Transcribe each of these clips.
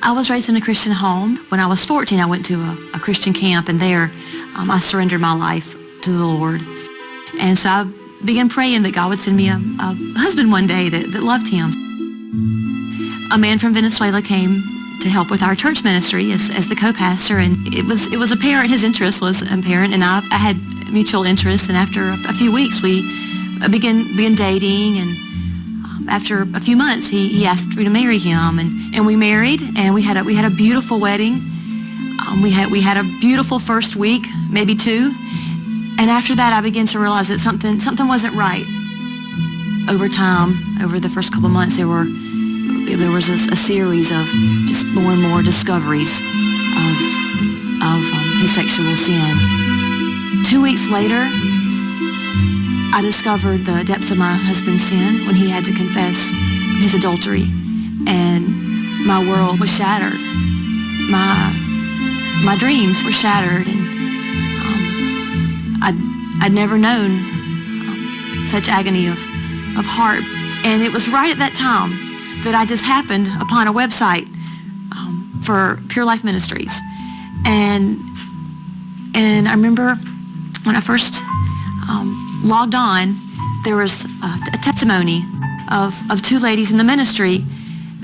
I was raised in a Christian home. When I was 14, I went to a Christian camp, and there I surrendered my life to the Lord. And so I began praying that God would send me a husband one day that loved him. A man from Venezuela came to help with our church ministry as the co-pastor, and it was apparent his interest was apparent, and I had mutual interest. And after a few weeks, we began dating, and after a few months, he asked me to marry him, and we married, and we had a beautiful wedding. We had a beautiful first week, maybe two, and after that, I began to realize that something wasn't right. Over time, over the first couple months, there was a series of just more and more discoveries of his sexual sin. 2 weeks later, I discovered the depths of my husband's sin when he had to confess his adultery, and my world was shattered. My dreams were shattered, and I'd never known such agony of heart. And it was right at that time that I just happened upon a website for Pure Life Ministries, and I remember when I first logged on, there was a testimony of two ladies in the ministry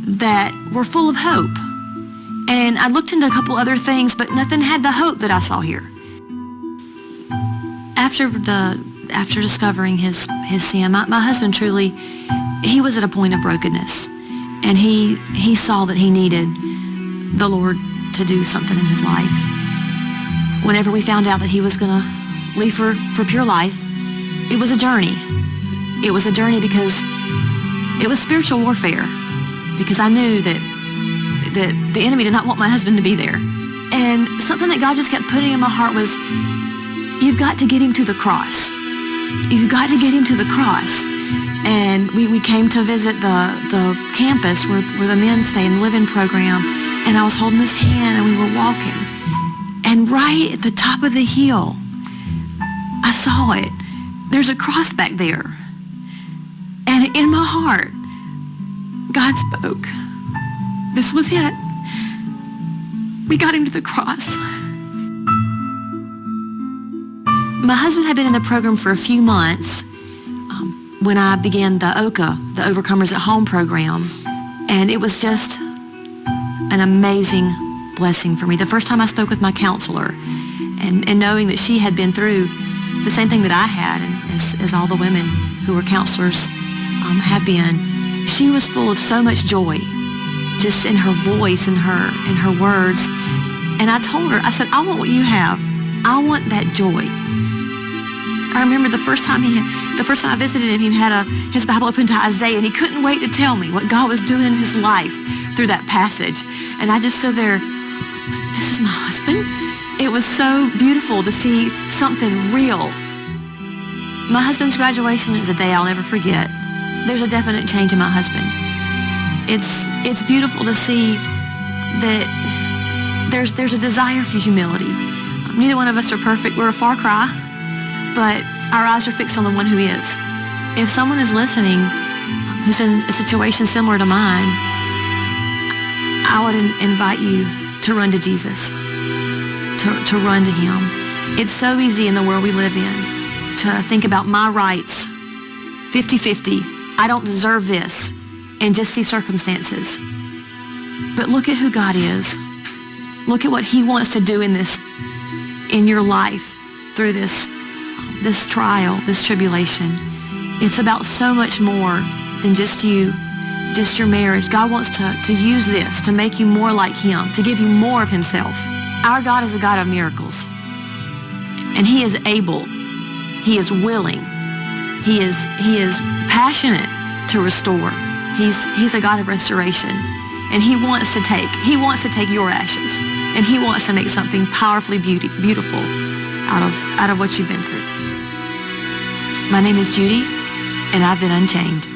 that were full of hope. And I looked into a couple other things, but nothing had the hope that I saw here. After discovering his sin, my husband truly, he was at a point of brokenness. And he saw that he needed the Lord to do something in his life. Whenever we found out that he was going to leave for Pure Life, it was a journey. It was a journey because it was spiritual warfare, because I knew that the enemy did not want my husband to be there. And something that God just kept putting in my heart was, you've got to get him to the cross. You've got to get him to the cross. And we came to visit the campus where the men stay in the live-in program, and I was holding his hand and we were walking. And right at the top of the hill, I saw it. There's a cross back there. And in my heart, God spoke. This was it. We got him to the cross. My husband had been in the program for a few months when I began the OCA, the Overcomers at Home program. And it was just an amazing blessing for me. The first time I spoke with my counselor, and knowing that she had been through the same thing that I had, and as all the women who were counselors have been, she was full of so much joy, just in her voice and her words. And I told her, I said, I want what you have. I want that joy. I remember the first time I visited him, he had his Bible open to Isaiah, and he couldn't wait to tell me what God was doing in his life through that passage. And I just stood there, this is my husband? It was so beautiful to see something real. My husband's graduation is a day I'll never forget. There's a definite change in my husband. It's beautiful to see that there's a desire for humility. Neither one of us are perfect. We're a far cry, but our eyes are fixed on the one who is. If someone is listening who's in a situation similar to mine, I would invite you to run to Jesus, to run to him. It's so easy in the world we live in to think about my rights, 50-50. I don't deserve this, and just see circumstances. But look at who God is. Look at what he wants to do in your life through this trial, this tribulation. It's about so much more than just you, just your marriage. God wants to use this to make you more like him, to give you more of himself. Our God is a God of miracles, and he is able, he is willing, he is passionate to restore. He's a God of restoration, and he wants to take your ashes, and he wants to make something powerfully beautiful out of what you've been through. My name is Judy, and I've been unchained.